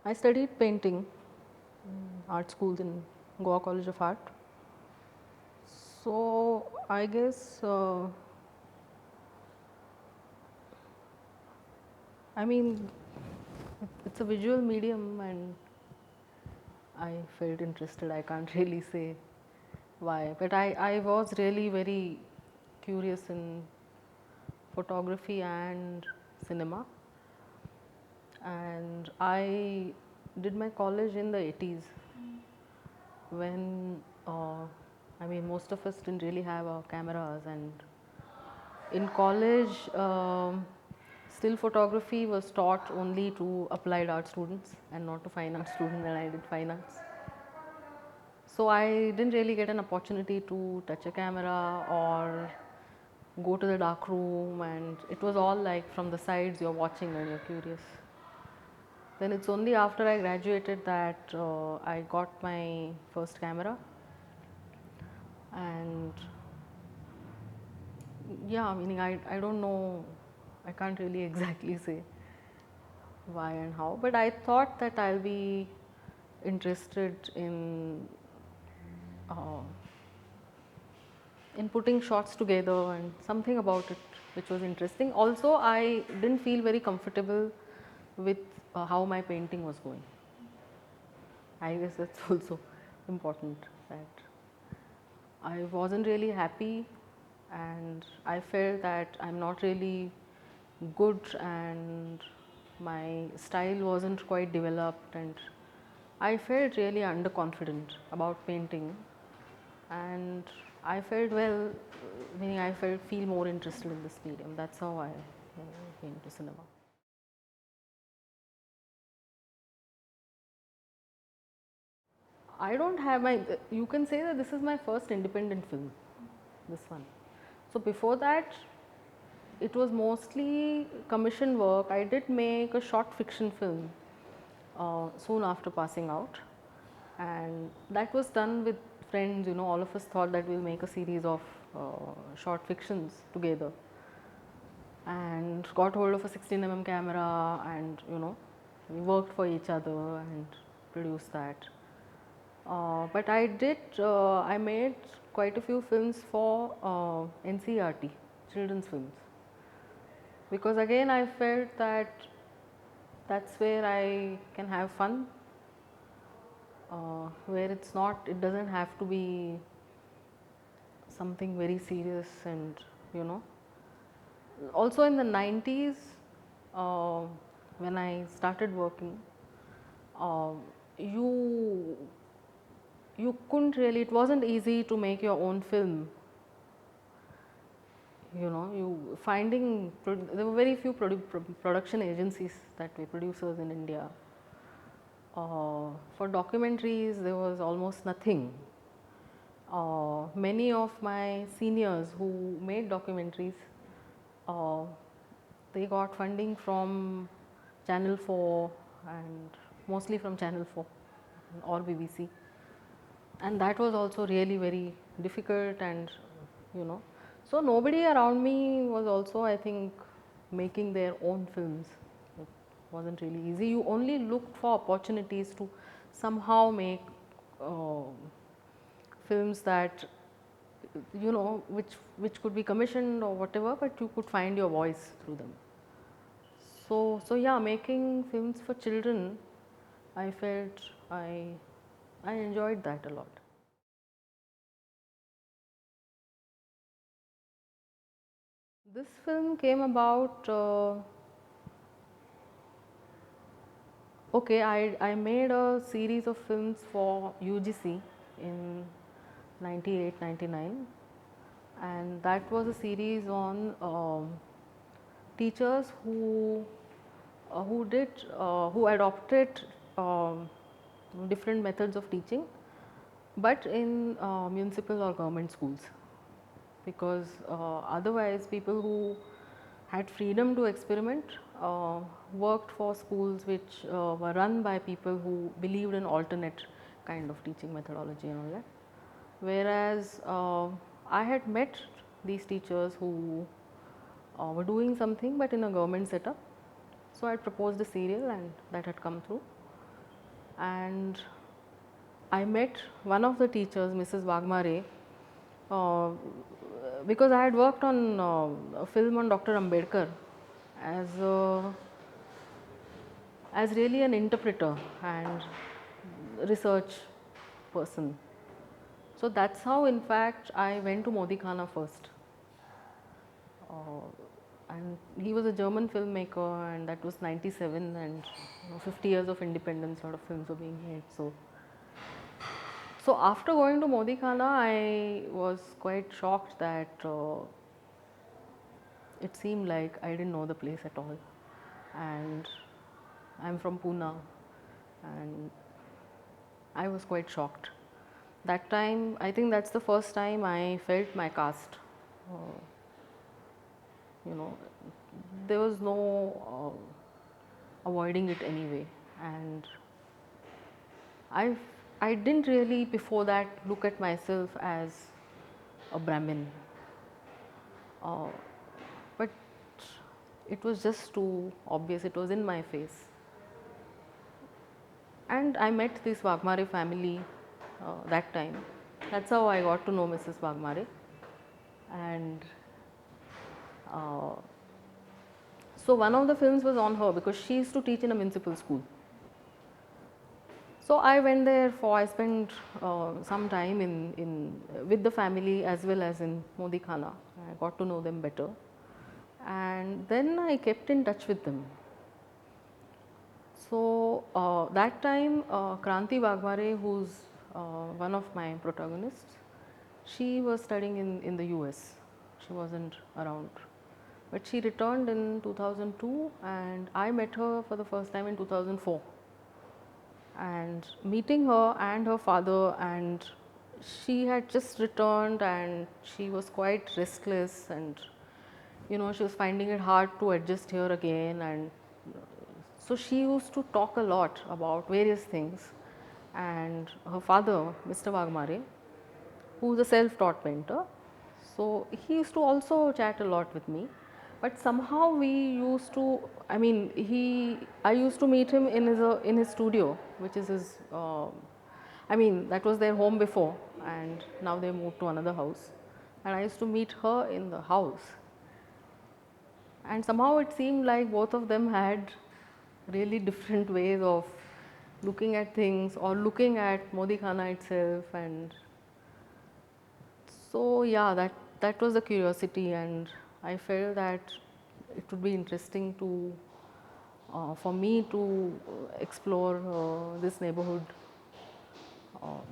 I studied painting in art schools in Goa College of Art. So I guess I mean it's a visual medium and I felt interested. I can't really say why, but I was really very curious in photography and cinema, and I did my college in the 80s when I mean most of us didn't really have our cameras, and in college still photography was taught only to applied art students and not to fine art students, and I did fine arts. So I didn't really get an opportunity to touch a camera or go to the dark room, and it was all like from the sides you're watching and you're curious. Then it's only after I graduated that I got my first camera, and yeah, meaning I don't know, I can't really exactly say why and how, but I thought that I'll be interested uh, in putting shots together and something about it which was interesting. Also, I didn't feel very comfortable with how my painting was going. I guess that's also important, that I wasn't really happy and I felt that I'm not really good and my style wasn't quite developed, and I felt really underconfident about painting, and I felt, well, meaning I feel more interested in this medium. That's how I came to cinema. I don't have my, you can say that this is my first independent film, this one. So before that, it was mostly commission work. I did make a short fiction film soon after passing out, and that was done with friends. You know, all of us thought that we'll make a series of short fictions together, and got hold of a 16 mm camera, and you know, we worked for each other and produced that. I made quite a few films for NCRT, children's films, because again I felt that that's where I can have fun, where it doesn't have to be something very serious, and you know. Also in the 90s, uh, when I started working, uh, you you couldn't really, it wasn't easy to make your own film. You know, there were very few production agencies that were producers in India. For documentaries, there was almost nothing. Many of my seniors who made documentaries, uh, they got funding from Channel 4, and mostly from Channel 4 or BBC, and that was also really very difficult, and you know, so nobody around me was also, I think, making their own films. It wasn't really easy. You only looked for opportunities to somehow make uh, films that, you know, which could be commissioned or whatever, but you could find your voice through them. So yeah, making films for children, I felt I enjoyed that a lot. This film came about, okay, I made a series of films for UGC in 98, 99, and that was a series on teachers who adopted different methods of teaching, but in municipal or government schools, because otherwise people who had freedom to experiment worked for schools which were run by people who believed in alternate kind of teaching methodology and all that. Whereas I had met these teachers who were doing something but in a government setup. So I had proposed a serial and that had come through. and I met one of the teachers, Mrs. Waghmare, uh, because I had worked on a film on Dr. Ambedkar as as really an interpreter and research person. So that's how, in fact, I went to Modikhana first. Uh, and he was a German filmmaker, and that was 97, and 50 years of independence, a lot of films were being made. So after going to Modikhana, I was quite shocked that it seemed like I didn't know the place at all. And I'm from Poona, and I was quite shocked. That time, I think that's the first time I felt my caste. Uh, you know, there was no avoiding it anyway, and I I didn't really before that look at myself as a Brahmin, uh, but it was just too obvious. It was in my face, and I met this Waghmare family that time. That's how I got to know Mrs. Waghmare, and uh, so one of the films was on her because she used to teach in a municipal school. So I went there for, I spent some time with the family as well as in Modikhana. I got to know them better, and then I kept in touch with them. So that time Kranti Waghmare, who's one of my protagonists, she was studying in the US. She wasn't around, but she returned in 2002, and I met her for the first time in 2004. And meeting her and her father, and she had just returned and she was quite restless, and she was finding it hard to adjust here again, and so she used to talk a lot about various things. And her father, Mr. Waghmare, who is a self-taught painter, so he used to also chat a lot with me. But somehow we used to, I used to meet him in his studio, which is his, that was their home before, and now they moved to another house. And I used to meet her in the house. And somehow it seemed like both of them had really different ways of looking at things or looking at Modikhana itself. And so yeah, that was the curiosity, and I felt that it would be interesting to for me to explore this neighborhood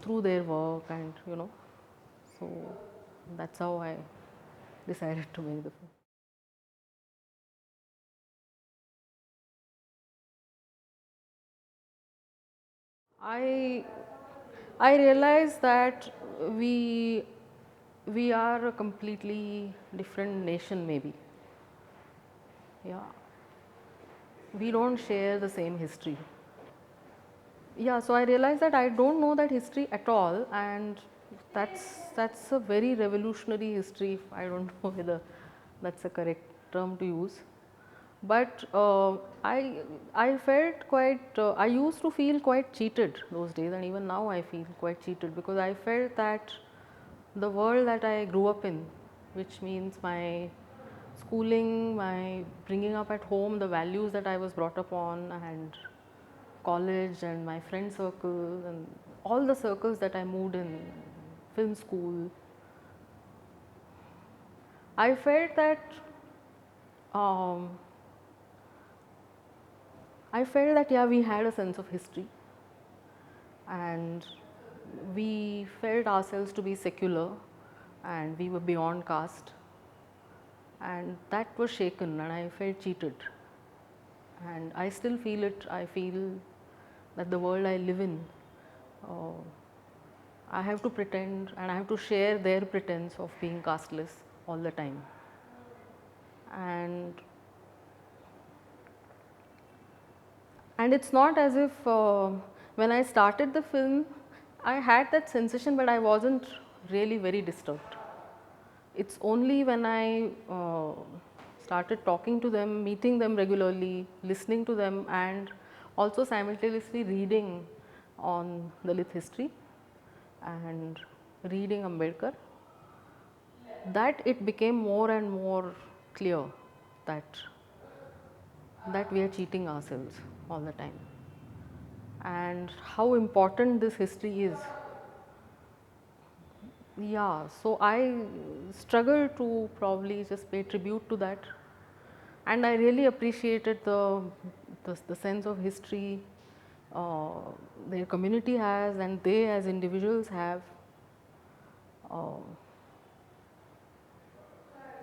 through their work, and so that's how I decided to make the film. I I realized that we we are a completely different nation, maybe. Yeah, we don't share the same history. Yeah, so I realized that I don't know that history at all, and that's a very revolutionary history. I don't know whether that's a correct term to use, but I felt quite. I used to feel quite cheated those days, and even now I feel quite cheated, because I felt that the world that I grew up in, which means my schooling, my bringing up at home, the values that I was brought up on, and college and my friend circle and all the circles that I moved in, film school, I felt that um, yeah, we had a sense of history, and we felt ourselves to be secular, and we were beyond caste, and that was shaken, and I felt cheated, and I still feel it. I feel that the world I live in, uh, I have to pretend and I have to share their pretense of being casteless all the time. And it's not as if when I started the film, I had that sensation, but I wasn't really very disturbed. It's only when I started talking to them, meeting them regularly, listening to them, and also simultaneously reading on Dalit history and reading Ambedkar, that it became more and more clear that we are cheating ourselves all the time, and how important this history is. Yeah, so I struggle to probably just pay tribute to that, and I really appreciated the sense of history uh, their community has and they as individuals have. Uh,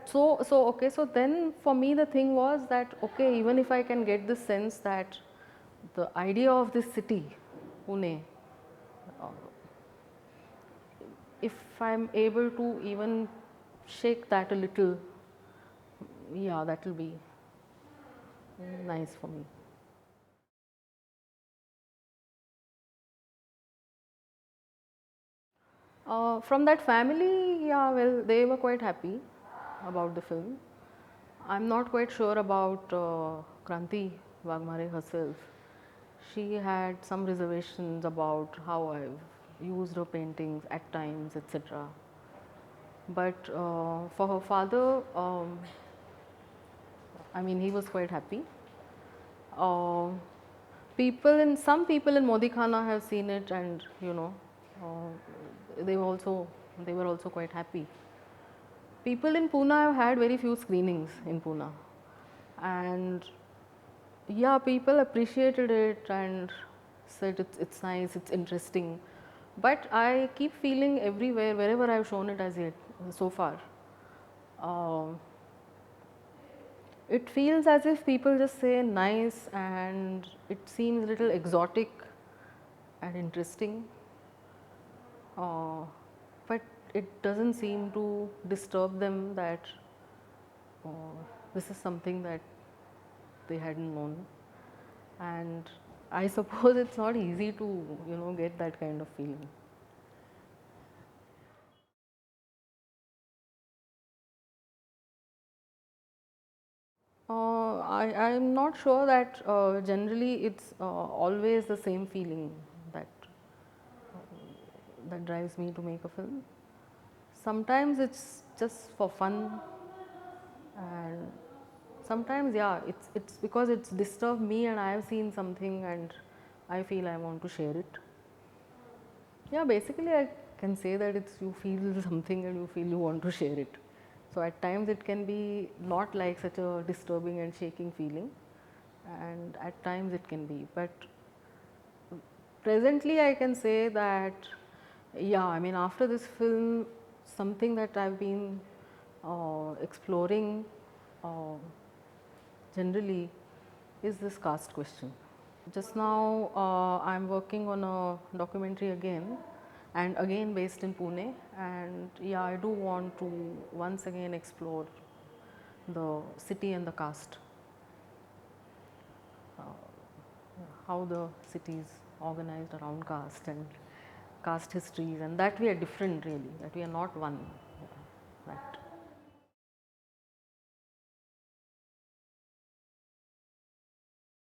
so okay, so then for me the thing was that okay, even if I can get this sense that the idea of this city, Pune, if I'm able to even shake that a little, yeah, that will be nice for me. From that family, yeah, well, they were quite happy about the film. I'm not quite sure about Kranti Waghmare herself. She had some reservations about how I've used her paintings at times, etc. But for her father, I mean, he was quite happy. Uh, some people in Modikhana have seen it, and they were also quite happy. People in Poona have had very few screenings in Poona, and yeah, people appreciated it and said it's nice, it's interesting. But I keep feeling everywhere, wherever I've shown it as yet so far, uh, it feels as if people just say nice, and it seems a little exotic and interesting, uh, but it doesn't seem to disturb them that uh, this is something that they hadn't known. And I suppose it's not easy to get that kind of feeling. I'm not sure that generally it's always the same feeling that drives me to make a film. Sometimes it's just for fun, and sometimes yeah, it's because it's disturbed me and I have seen something and I feel I want to share it. Yeah, basically I can say that it's you feel something and you feel you want to share it. So at times it can be not like such a disturbing and shaking feeling, and at times it can be. But presently I can say that yeah, I mean after this film, something that I've been exploring generally is this caste question. Just now, I'm working on a documentary again, and again based in Pune. And yeah, I do want to once again explore the city and the caste, how the city is organized around caste and caste histories, and that we are different really, that we are not one. Yeah, that.